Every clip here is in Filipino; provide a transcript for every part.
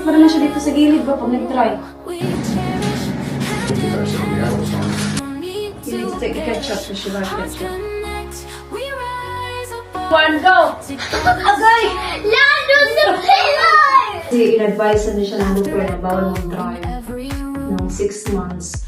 pa naman siya dito sa gilid ba pag nag-try. You need to take the ketchup because she likes ketchup. One, go! Agay! Lalo sa pilay! Kasi in-advise na siya ng doktor na bawal mag-drive ng 6 months.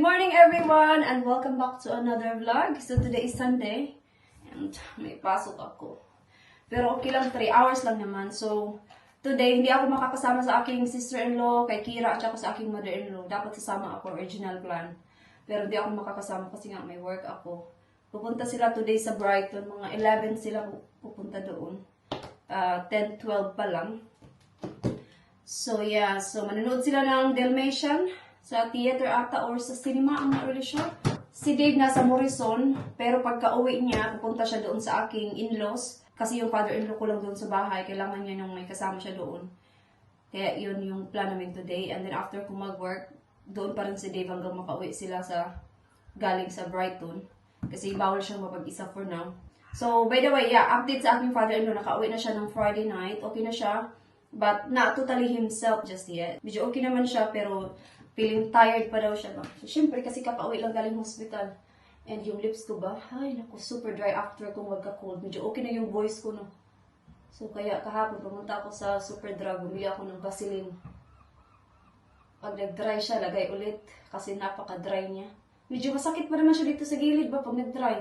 Good morning everyone and welcome back to another vlog. So today is Sunday and may pasok ako. Pero okay lang, 3 hours lang naman. So today hindi ako makakasama sa aking sister-in-law, kay Kira at saka sa aking mother-in-law. Dapat sasama ako, original plan. Pero hindi ako makakasama kasi nga may work ako. Pupunta sila today sa Brighton, mga 11 sila pupunta doon. 10-12 pa lang. So yeah, so manonood sila ng Dalmatian sa theater ata or sa cinema, ang not really sure. Si Dave nasa Morrison, pero pagka uwi niya, pupunta siya doon sa aking in-laws. Kasi yung father-in-law ko lang doon sa bahay, kailangan niya nung may kasama siya doon. Kaya yun yung plan namin today. And then after ko mag-work, doon pa rin si Dave hanggang makauwi sila sa galing sa Brighton. Kasi bawal siyang mapag-isa for now. So, by the way, yeah, update sa aking father-in-law, nakauwi na siya ng Friday night. Okay na siya, but not totally himself just yet. Medyo okay naman siya, pero feeling tired pa daw siya. So, syempre, kasi kakauwi lang galing hospital. And yung lips ko ba, ay naku, super dry after kong magka-cold. Medyo okay na yung voice ko, no. So, kaya kahapon, pumunta ako sa Superdrug, bumili ako ng Vaseline. Pag nag-dry siya, lagay ulit. Kasi napaka-dry niya. Medyo masakit pa naman siya dito sa gilid ba pag nag-dry.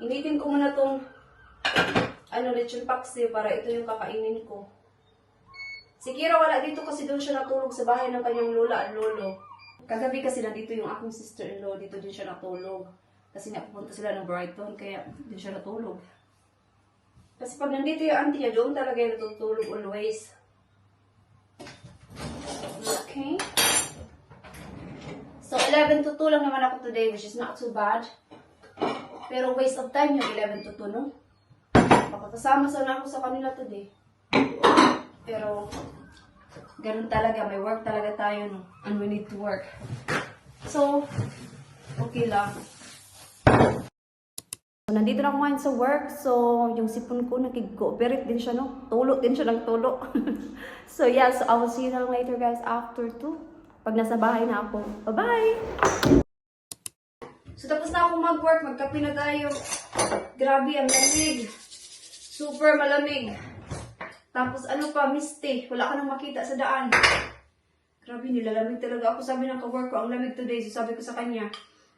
Initin ko muna tong lechon paksi para ito yung kakainin ko. Si Kira wala dito kasi doon siya natulog sa bahay ng kanyang lola at lolo. Kagabi kasi nandito yung aking sister-in-law, dito din siya natulog. Kasi napupunta sila ng Brighton, kaya din siya natulog. Kasi pag nandito yung auntie niya, doon talaga yung natutulog always. Okay. So 11 to 2 lang naman ako today, which is not too bad. Pero waste of time yung 11 to 2, no? Makakasama sana ako sa kanila today. Pero, ganun talaga. May work talaga tayo, no? And we need to work. So, okay lang. Nandito na ako ngayon sa work. So, yung sipon ko, nakig-cooperate din siya, no? Tulo din siya ng tulo. So, yeah. So, I will see you now later, guys, after 2. Pag nasa bahay na ako. Bye-bye! So, tapos na akong mag-work. Magkape na tayo. Grabe, ang lamig. Super malamig. Tapos ano pa, misty. Wala ka nang makita sa daan. Grabe, nilalamig talaga ako. Sabi ng ka-work ko, ang lamig today. So sabi ko sa kanya,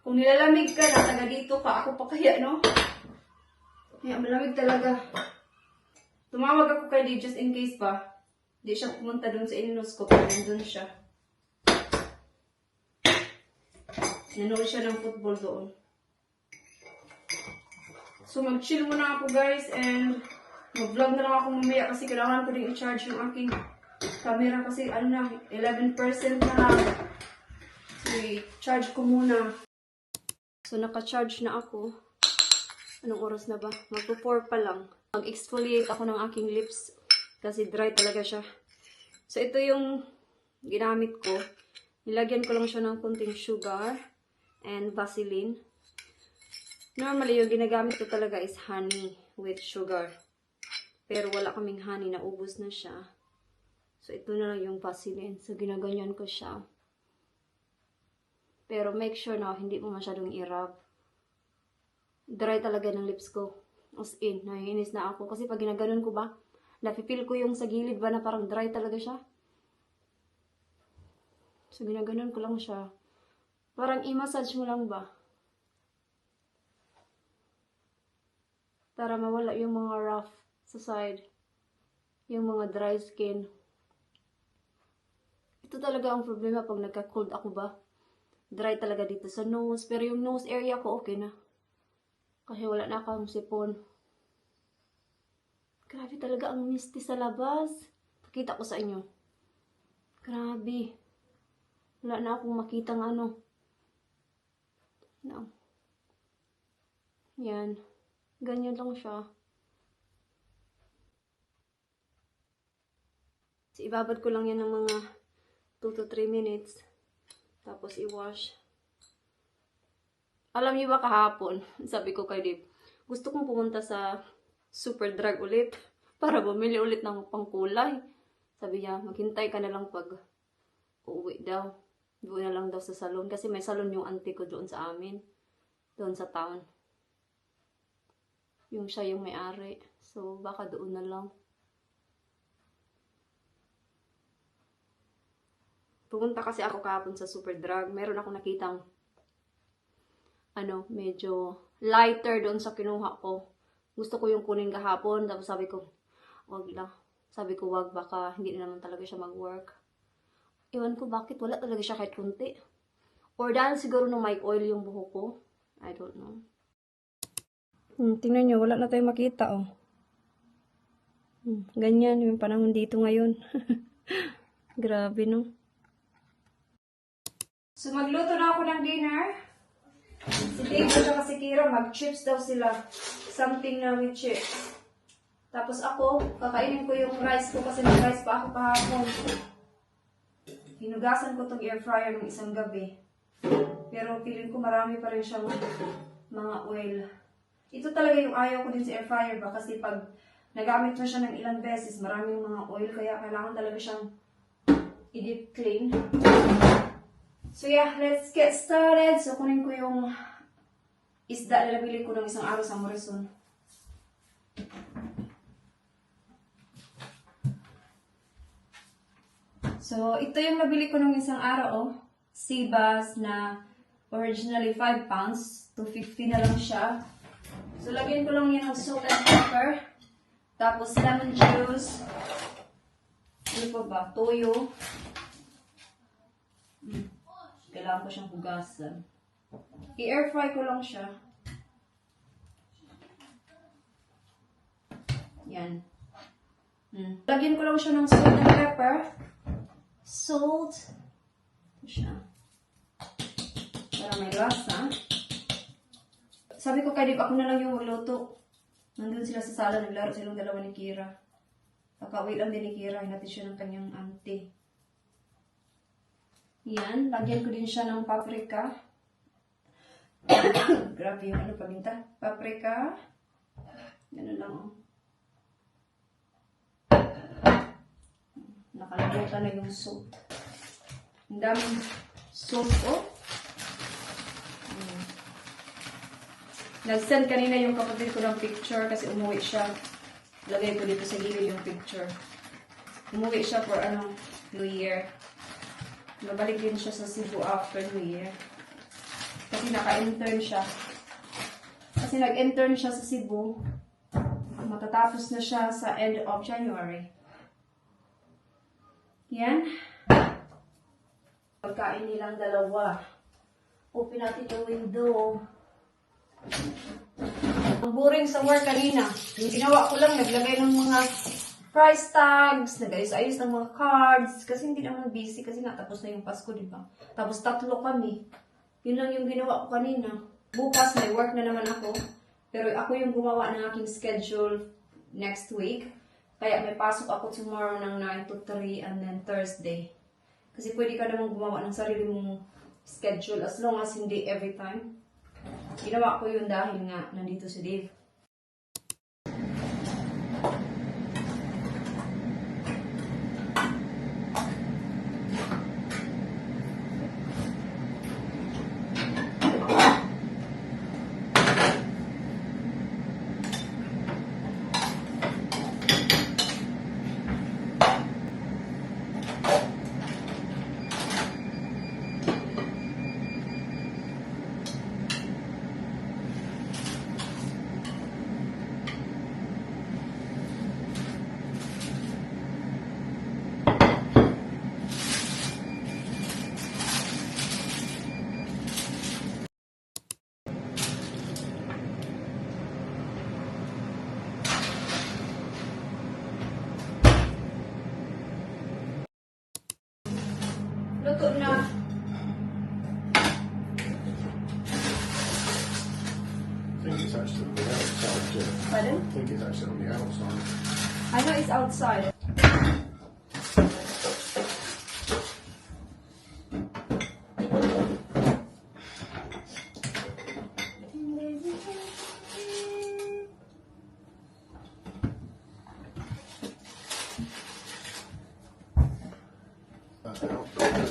kung nilalamig ka na, taga dito ka, ako pa kaya, no? Kaya malamig talaga. Tumawag ako kay Dave just in case pa. Hindi siya pumunta dun sa in-laws ko, pero nandun siya. Nanood siya ng football doon. So mag-chill muna ako, guys, and mag-vlog na lang ako mamaya kasi kailangan ko din i-charge yung aking camera kasi 11% na lang. So i-charge ko muna. So naka-charge na ako. Anong oras na ba? Magpo-4 pa lang. Mag-exfoliate ako ng aking lips kasi dry talaga siya. So ito yung ginamit ko. Nilagyan ko lang siya ng konting sugar and Vaseline. Normally yung ginagamit ko talaga is honey with sugar. Pero wala kaming honey, naubos na siya. So, ito na lang yung Vaseline. So, ginaganyan ko siya. Pero make sure na hindi mo masyadong i-rub. Dry talaga ng lips ko. As in, nahihinis na ako. Kasi pag ginaganon ko ba, napipil ko yung sa gilid ba na parang dry talaga siya. So, ginaganon ko lang siya. Parang i-massage mo lang ba? Para mawala yung mga rough sa side. Yung mga dry skin. Ito talaga ang problema pag nagka-cold ako ba. Dry talaga dito sa nose. Pero yung nose area ko okay na. Kasi wala na akong sipon. Grabe talaga ang misty sa labas. Pakita ko sa inyo. Grabe. Wala na akong makitang ano. No. Yan. Ganyan lang siya. So, ibabad ko lang yan ng mga 2 to 3 minutes. Tapos i-wash. Alam niyo ba kahapon, sabi ko kay Dave, gusto kong pumunta sa Superdrug ulit para bumili ulit ng pangkulay. Sabi niya, maghintay ka na lang pag uuwi daw. Doon na lang daw sa salon. Kasi may salon yung auntie ko doon sa amin. Doon sa town. Yung siya yung may-ari. So, baka doon na lang. Pumunta kasi ako kahapon sa Superdrug. Meron ako nakitang medyo lighter doon sa kinuha ko. Gusto ko yung kunin kahapon. Tapos sabi ko, wag lang. Sabi ko, wag. Baka hindi na naman talaga siya mag-work. Iwan ko bakit wala talaga siya kahit kunti. Or dahil siguro nung mic oil yung buhok ko. I don't know. Tingnan nyo, wala na tayong makita, oh. Ganyan yung panahon dito ngayon. Grabe, no? So, magluto na ako ng dinner. Si Dave at si Kira, mag-chips daw sila. Something na with chips. Tapos ako, kakainin ko yung rice ko kasi nag-rice pa ako kahapon. Hinugasan ko tong air fryer ng isang gabi. Pero feeling ko marami pa rin siyang mga oil. Ito talaga yung ayaw ko din sa air fryer ba? Kasi pag nagamit mo siya ng ilang beses, maraming mga oil. Kaya kailangan talaga siyang i-deep clean. So yeah, let's get started. So kunin ko yung isda na nabili ko ng isang araw sa Morrison. So, ito yung nabili ko ng isang araw, oh. Sea bass na originally 5 pounds. 250 na lang siya. So, lagyan ko lang yan ng salt and pepper. Tapos, lemon juice. Ano pa ba? Toyo. Kailangan ko siyang hugasan. I-air fry ko lang siya. Yan. Lagyan ko lang siya ng salt and pepper. Salt. Ito siya. Para may lasa. Sabi ko kay Dave, ako na lang yung magluto. Nandun sila sa sala, naglaro silang dalawa ni Kira. Kakauwi lang din ni Kira, hinatid siya ng kanyang auntie. Yan, lagyan ko din siya ng paprika. Grabe yung paminta. Paprika. Ganun lang, oh. Nakalimutan na yung salt. Ang daming salt, oh. Nag-send kanina yung kapatid ko ng picture kasi umuwi siya. Lagay ko dito sa gilid yung picture. Umuwi siya for New Year. Babalik din siya sa Cebu after New Year. Kasi naka-intern siya. Kasi nag-intern siya sa Cebu. Matatapos na siya sa end of January. Yan. Pagkain nilang dalawa. Open natin yung window. Ang boring sa work kanina. Yung ginawa ko lang, naglagay ng mga price tags, nag-ayos-ayos ng mga cards. Kasi hindi naman busy kasi natapos na yung Pasko, di ba? Tapos 3 kami. Yun lang yung ginawa ko kanina. Bukas may work na naman ako. Pero ako yung gumawa ng aking schedule next week. Kaya may pasok ako tomorrow ng 9 to 3 and then Thursday. Kasi pwede ka naman gumawa ng sarili mong schedule as long as hindi every time. Ginawa ko yun dahil nga nandito si Dave. luto na. I think it's actually on the outside, Jim. Pardon? I think it's actually on the outside. I know it's outside.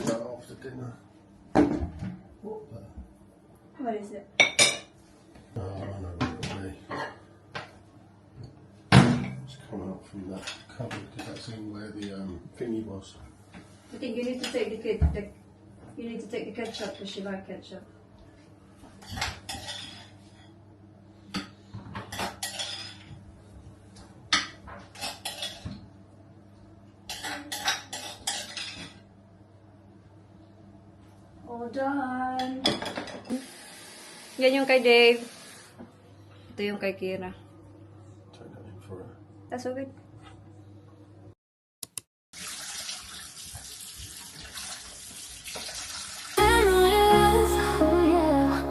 That after dinner. What the? What is it? Oh, I know what it'll be. It's coming up from that cupboard because that's in where the thingy was. I think you need to take you need to take the ketchup because she likes ketchup. All done. Yan yung kay Dave. Ito yung kay Kira. Take that in for it. That's okay.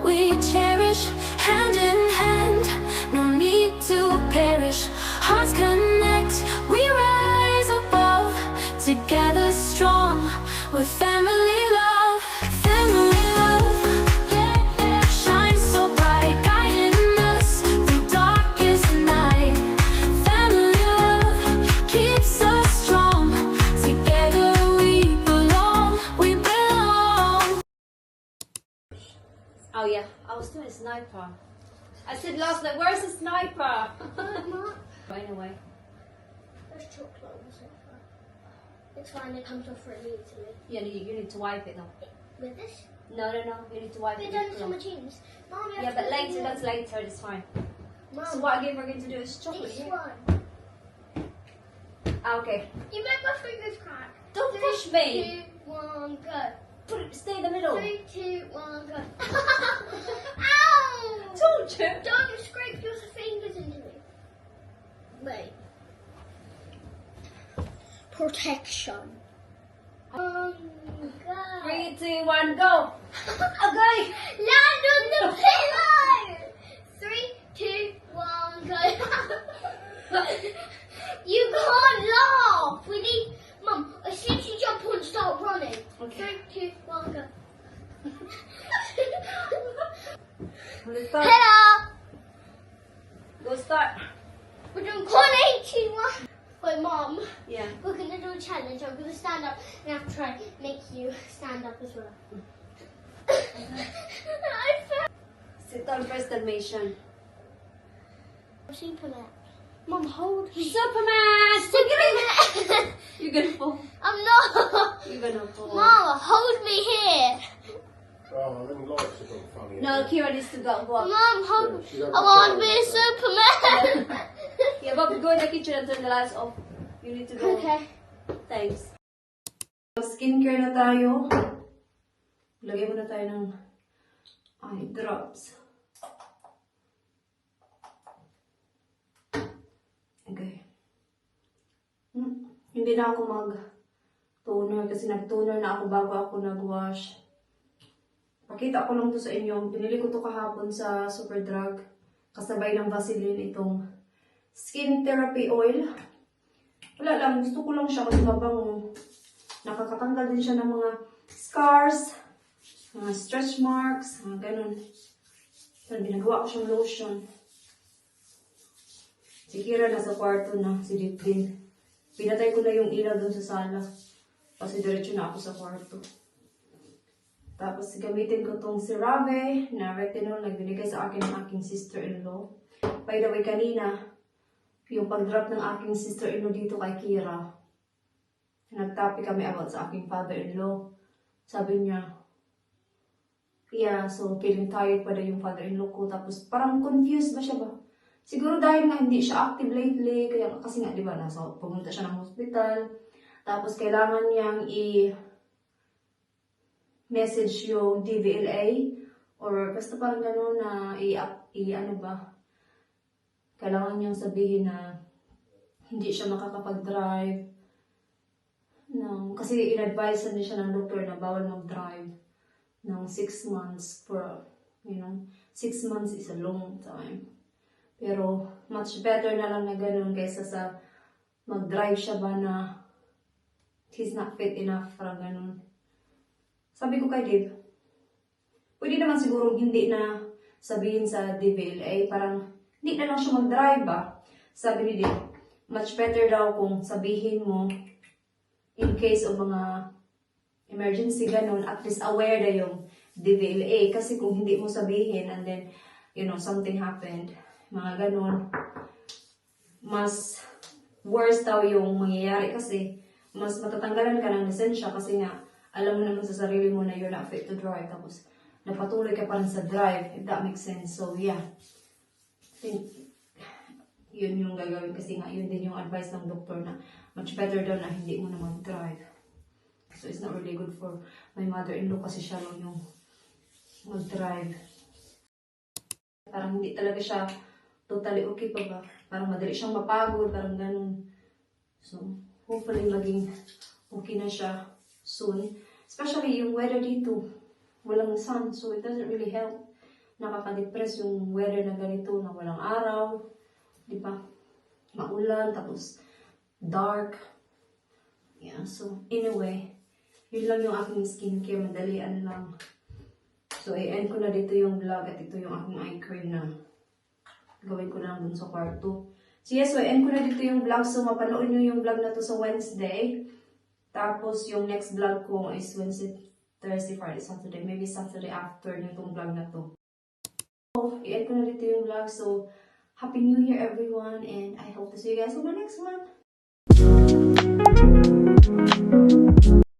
We cherish hand in hand, no need to perish. Hearts connect, we rise above, together strong, with family love. Family love, yeah, yeah. Shines so bright, guiding us through darkest night. Family love keeps us strong, together we belong, we belong. Oh yeah, I was doing a sniper. I said last night, where's the sniper? Anyway. There's chocolate on the sofa. It's fine, it comes off really easily. Yeah, you need to wipe it now. With this? No, you need to wipe We've it. done some machines. Mom, you Yeah, have but to later, do that's later, it's fine. Mom, So what again we're going to do is chocolate, this yeah? one. Ah, okay. You make my fingers crack. Don't push me. 3, 2, 1, go. Put it, stay in the middle. 3, 2, 1, go. Ow! Told you. Don't scrape your fingers into me. Wait. Protection. Go. 3, 2, 1, go. Okay. Land on the pillow. 3, 2, 1, go. You can't laugh. We need, Mum. As soon as you jump on, start running. Okay. 3, 2, 1, go. Let's start. Hello. Go start. We're doing 181. Wait, Mum. Yeah. We're gonna do a challenge. I'm gonna stand up and I have to try and make you stand up as well. I fell. Sit on first animation. Superman. Mum, hold me. Superman! Superman. You're gonna fall. I'm not. You're gonna fall. Mom, hold me here. Oh, them lights have gone funny. No, Kira needs to go up. Mom, hold Yeah, me. she's over I want to the be Superman. Yeah, but go in the kitchen and turn the lights off. You need to go. Okay. Thanks. Skincare na tayo. Lagay mo na tayo ng eye drops. Okay. Hindi na ako mag-toner kasi nag-toner na ako bago ako nag-wash. Pakita ko lang to sa inyo. Pinili ko to kahapon sa Superdrug. Kasabay ng Vaseline itong Skin Therapy Oil. Wala lang, gusto ko lang siya kasi mabango. Nakakatanggal din siya ng mga scars, mga stretch marks, mga ganun. So, ginagawa ko siyang lotion. Si Kira nasa kwarto na, si Dip din. Pinatay ko na yung ilaw dun sa sala. Kasi diretso na ako sa kwarto. Tapos gamitin ko tong CeraVe na retinol na binigay sa akin ng aking sister-in-law. By the way, kanina, yung pag-drop ng aking sister-in-law dito kay Kira, nagtopic kami about sa aking father-in-law. Sabi niya, yeah, so feeling tired pa daw yung father-in-law ko. Tapos parang confused ba siya ba? Siguro dahil nga hindi siya active lately, kaya kasi nga, di ba, pumunta siya ng hospital. Tapos kailangan niyang message yung DVLA or basta parang gano'n na ano ba, kailangan niyang sabihin na hindi siya makakapag-drive No, kasi in-advise na siya ng doktor na bawal mag-drive ng 6 months for, 6 months is a long time. Pero, much better na lang na ganun kaysa sa mag-drive siya ba na he's not fit enough para ganun. Sabi ko kay Dave, pwede naman siguro hindi na sabihin sa DVLA, parang hindi na lang siya mag-drive ba. Sabi ni Dave, much better daw kung sabihin mo in case of mga emergency ganun, at least aware na yung DVLA. Kasi kung hindi mo sabihin and then, something happened, mga ganun, mas worse daw yung mangyayari kasi mas matatanggalan ka ng lisensya kasi nga, alam mo naman sa sarili mo na you're not fit to drive. Tapos, napatuloy ka pa rin sa drive, if that makes sense. So, yeah. I think, yun yung gagawin kasi nga, yun din yung advice ng doktor na much better daw na hindi mo na mag-drive. So, it's not really good for my mother-in-law kasi siya lang yung mag-drive. Parang hindi talaga siya totally okay pa ba. Parang madali siyang mapagod, parang ganun. So, hopefully maging okay na siya soon. Especially yung weather dito. Walang sun, so it doesn't really help. Nakaka-depress yung weather na ganito, na walang araw. Di ba? Maulan, tapos dark. Yeah, so anyway, yun lang yung aking skincare, madalian lang. So, i-end ko na dito yung vlog at ito yung aking eye cream na gawin ko na dun sa kwarto. So, yes, so i-end ko na dito yung vlog. So, mapanood nyo yung vlog na to sa Wednesday. Tapos, yung next vlog ko is Wednesday, Thursday, Friday, Saturday. Maybe Saturday after nitong vlog na to. So, i-end ko na dito yung vlog. So, Happy New Year, everyone. And I hope to see you guys on the next one.